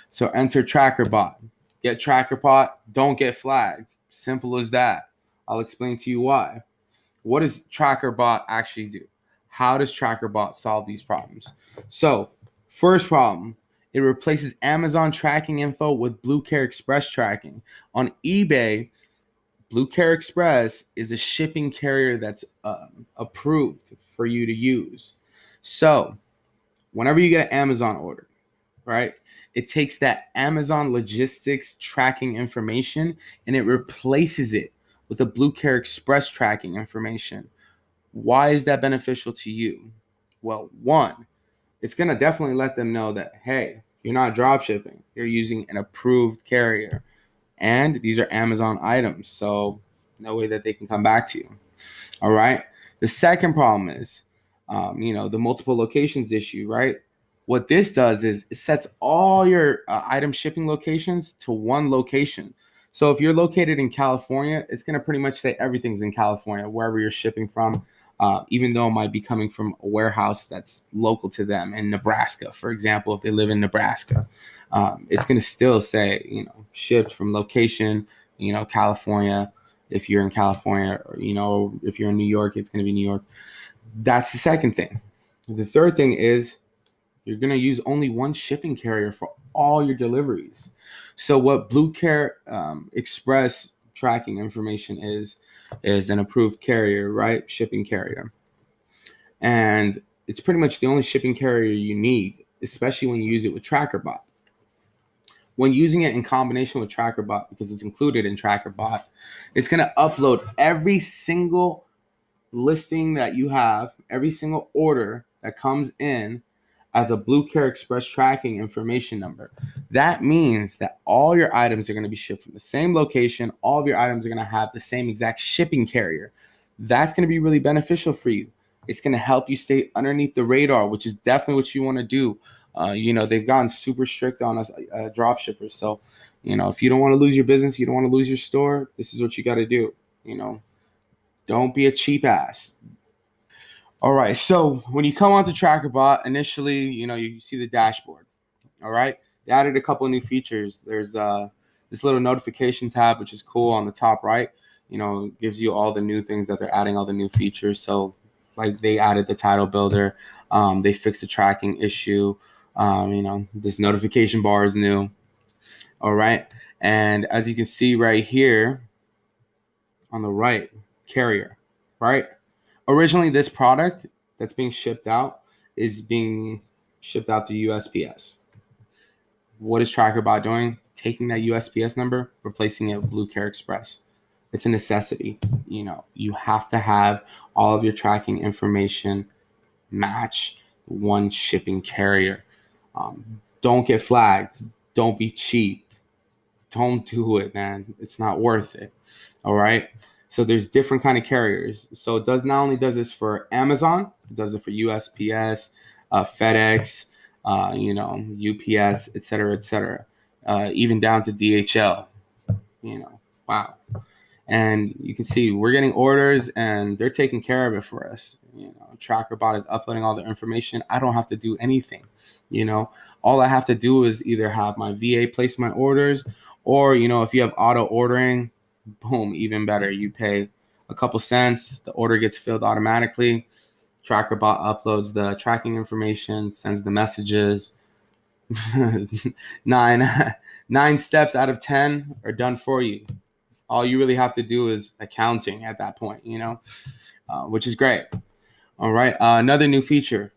So enter TrackerBot. Get TrackerBot, don't get flagged. Simple as that. I'll explain to you why. What does TrackerBot actually do? How does TrackerBot solve these problems? So, first problem, it replaces Amazon tracking info with Blue Care Express tracking. On eBay, Blue Care Express is a shipping carrier that's approved for you to use. So, whenever you get an Amazon order, right, it takes that Amazon logistics tracking information and it replaces it with a Blue Care Express tracking information. Why is that beneficial to you? Well, one, it's going to definitely let them know that, hey, you're not drop shipping. You're using an approved carrier. And these are Amazon items. So no way that they can come back to you. All right. The second problem is, the multiple locations issue, right? What this does is it sets all your item shipping locations to one location. So if you're located in California, it's going to pretty much say everything's in California, wherever you're shipping from, even though it might be coming from a warehouse that's local to them in Nebraska, for example, if they live in Nebraska. It's going to still say, shipped from location, California. If you're in California, or, if you're in New York, it's going to be New York. That's the second thing. The third thing is you're going to use only one shipping carrier for all your deliveries. So what Blue Care Express tracking information is an approved carrier, right? Shipping carrier. And it's pretty much the only shipping carrier you need, especially when you use it with TrackerBot. When using it in combination with TrackerBot, because it's included in TrackerBot, it's going to upload every single listing that you have, every single order that comes in as a Blue Care Express tracking information number. That means that all your items are going to be shipped from the same location. All of your items are going to have the same exact shipping carrier. That's going to be really beneficial for you. It's going to help you stay underneath the radar, which is definitely what you want to do. They've gotten super strict on us drop shippers. So, if you don't want to lose your business, you don't want to lose your store, this is what you got to do. Don't be a cheap ass. All right. So when you come onto TrackerBot, initially, you see the dashboard. All right. They added a couple of new features. There's this little notification tab, which is cool on the top right. Gives you all the new things that they're adding, all the new features. So like they added the title builder. They fixed the tracking issue. This notification bar is new. All right. And as you can see right here on the right, carrier, right? Originally, this product that's being shipped out is being shipped out through USPS. What is TrackerBot doing? Taking that USPS number, replacing it with Blue Care Express. It's a necessity. You have to have all of your tracking information match one shipping carrier. Don't get flagged. Don't be cheap. Don't do it, man. It's not worth it. All right. So there's different kind of carriers. So it not only does this for Amazon, it does it for USPS, FedEx, UPS, et cetera, even down to DHL. Wow. And you can see we're getting orders and they're taking care of it for us. TrackerBot is uploading all the information. I don't have to do anything. All I have to do is either have my VA place my orders, or, if you have auto ordering, boom, even better. You pay a couple cents, the order gets filled automatically. TrackerBot uploads the tracking information, sends the messages. nine steps out of 10 are done for you. All you really have to do is accounting at that point, which is great. All right. Another new feature,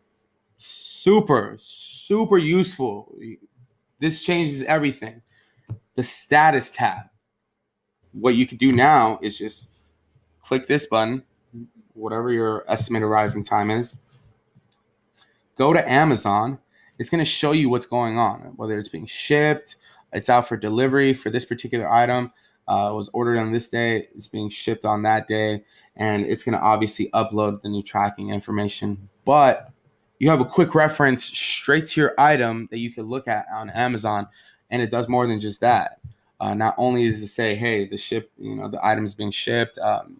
super useful. This changes everything. The status tab. What you can do now is just click this button, whatever your estimated arriving time is. Go to Amazon. It's going to show you what's going on, whether it's being shipped, it's out for delivery for this particular item. It was ordered on this day. It's being shipped on that day. And it's going to obviously upload the new tracking information. But you have a quick reference straight to your item that you can look at on Amazon. And it does more than just that. Not only is it say, hey, the item is being shipped,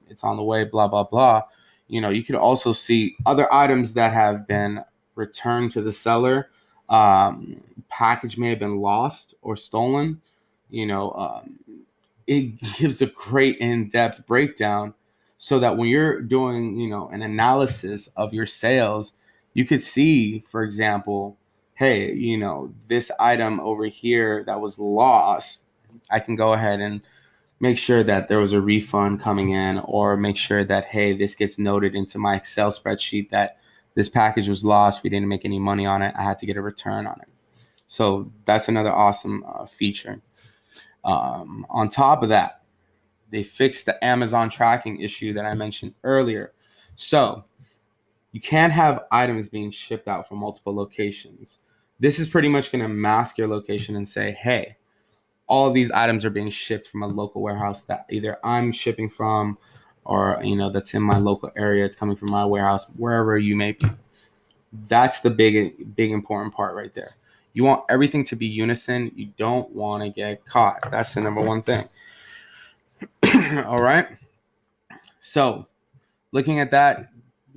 it's on the way, blah, blah, blah. You could also see other items that have been returned to the seller. package may have been lost or stolen, you know, it gives a great in-depth breakdown so that when you're doing, an analysis of your sales, you could see, for example, hey, this item over here that was lost, I can go ahead and make sure that there was a refund coming in, or make sure that, hey, this gets noted into my Excel spreadsheet that this package was lost. We didn't make any money on it. I had to get a return on it. So that's another awesome feature. On top of that, they fixed the Amazon tracking issue that I mentioned earlier. So you can't have items being shipped out from multiple locations. This is pretty much going to mask your location and say, hey, all of these items are being shipped from a local warehouse that either I'm shipping from, or that's in my local area. It's coming from my warehouse, wherever you may be. That's the big important part right there. You want everything to be unison. You don't want to get caught. That's the number one thing. All right. So looking at that,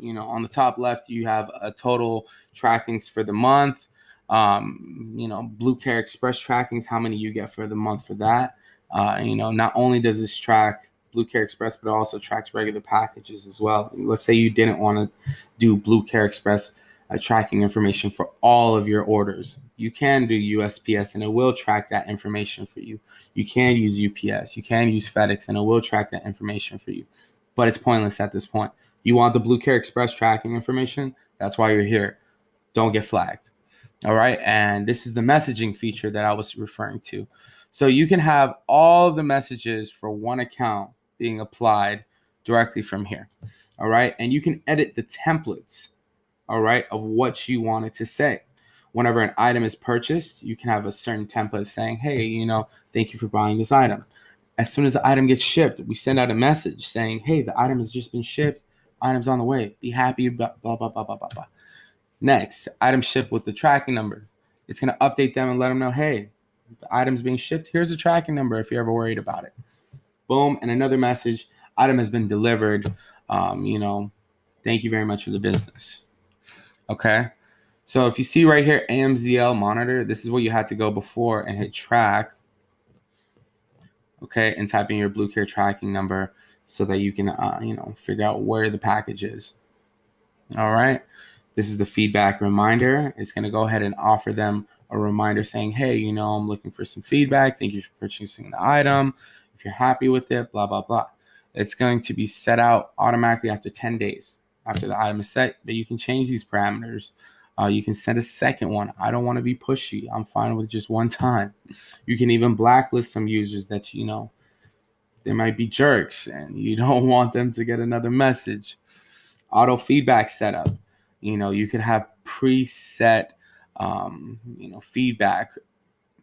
on the top left, you have a total trackings for the month. Blue Care Express trackings, how many you get for the month for that. Not only does this track Blue Care Express, but it also tracks regular packages as well. Let's say you didn't want to do Blue Care Express tracking information for all of your orders. You can do USPS and it will track that information for you. You can use UPS, you can use FedEx, and it will track that information for you. But it's pointless at this point. You want the Blue Care Express tracking information? That's why you're here. Don't get flagged. All right. And this is the messaging feature that I was referring to. So you can have all the messages for one account being applied directly from here. All right. And you can edit the templates, all right, of what you want it to say. Whenever an item is purchased, you can have a certain template saying, hey, thank you for buying this item. As soon as the item gets shipped, we send out a message saying, hey, the item has just been shipped. Item's on the way. Be happy about blah, blah, blah, blah, blah, blah. Next, item shipped with the tracking number. It's going to update them and let them know, hey, the item's being shipped. Here's the tracking number if you're ever worried about it. Boom. And another message, item has been delivered. Thank you very much for the business. Okay. So if you see right here, AMZL monitor, this is where you had to go before and hit track. Okay. And type in your Blue Care tracking number so that you can, figure out where the package is. All right. This is the feedback reminder. It's going to go ahead and offer them a reminder saying, hey, I'm looking for some feedback. Thank you for purchasing the item. If you're happy with it, blah, blah, blah. It's going to be set out automatically after 10 days after the item is set, but you can change these parameters. You can send a second one. I don't want to be pushy. I'm fine with just one time. You can even blacklist some users that, they might be jerks and you don't want them to get another message. Auto feedback setup. You can have preset, feedback.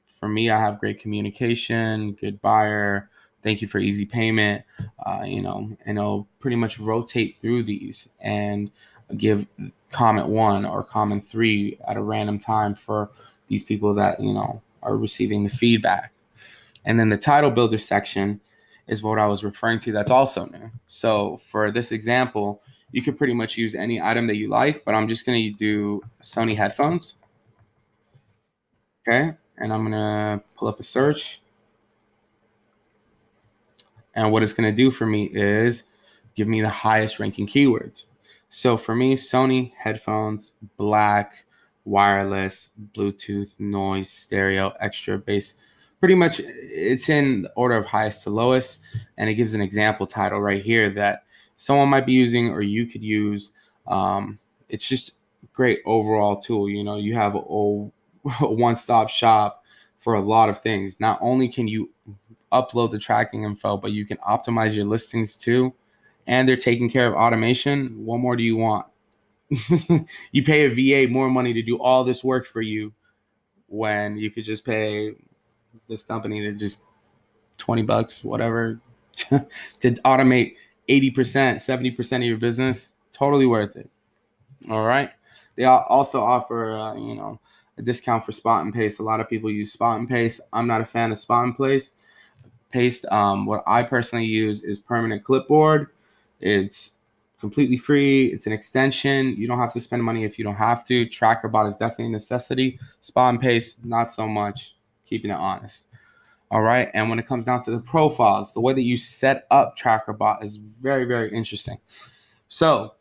For me, I have great communication, good buyer. Thank you for easy payment. And it'll pretty much rotate through these and give comment 1 or comment 3 at a random time for these people that, are receiving the feedback. And then the title builder section is what I was referring to. That's also new. So for this example, you could pretty much use any item that you like, but I'm just going to do Sony headphones. Okay. And I'm going to pull up a search. And what it's going to do for me is give me the highest ranking keywords. So for me, Sony headphones, black, wireless, Bluetooth, noise, stereo, extra bass. Pretty much it's in the order of highest to lowest. And it gives an example title right here that someone might be using or you could use. It's just a great overall tool. You have a one-stop shop for a lot of things. Not only can you upload the tracking info, but you can optimize your listings too. And they're taking care of automation. What more do you want? You pay a VA more money to do all this work for you when you could just pay this company to just $20, whatever, to automate 80%, 70% of your business. Totally worth it. All right. They also offer, a discount for Spot and Paste. A lot of people use Spot and Paste. I'm not a fan of Spot and Paste. What I personally use is Permanent Clipboard. It's completely free. It's an extension. You don't have to spend money if you don't have to. TrackerBot is definitely a necessity. Spot and paste, not so much. Keeping it honest. All right. And when it comes down to the profiles, the way that you set up TrackerBot is very, very interesting. So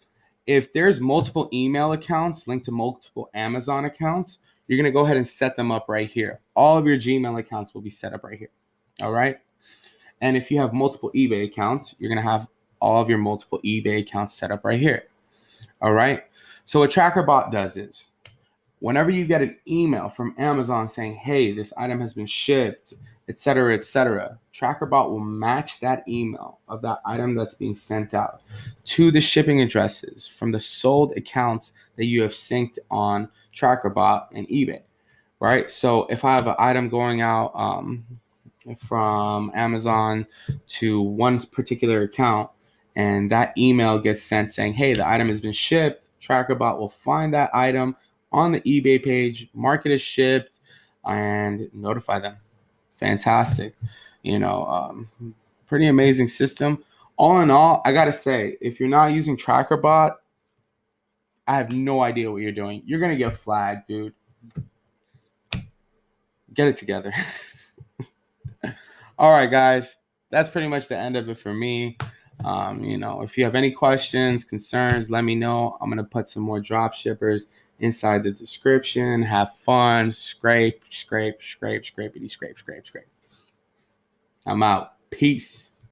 if there's multiple email accounts linked to multiple Amazon accounts, you're going to go ahead and set them up right here. All of your Gmail accounts will be set up right here. All right. And if you have multiple eBay accounts, you're going to have all of your multiple eBay accounts set up right here. All right. So what TrackerBot does is whenever you get an email from Amazon saying, hey, this item has been shipped, etc., TrackerBot will match that email of that item that's being sent out to the shipping addresses from the sold accounts that you have synced on TrackerBot and eBay, right? So if I have an item going out from Amazon to one particular account, and that email gets sent saying, hey, the item has been shipped, TrackerBot will find that item on the eBay page, mark it as shipped, and notify them. Fantastic. Pretty amazing system. All in all, I got to say, if you're not using TrackerBot, I have no idea what you're doing. You're going to get flagged, dude. Get it together. All right, guys. That's pretty much the end of it for me. If you have any questions, concerns, let me know. I'm going to put some more drop shippers inside the description. Have fun. Scrape, scrape, scrape, scrapity, scrape, scrape, scrape. I'm out. Peace.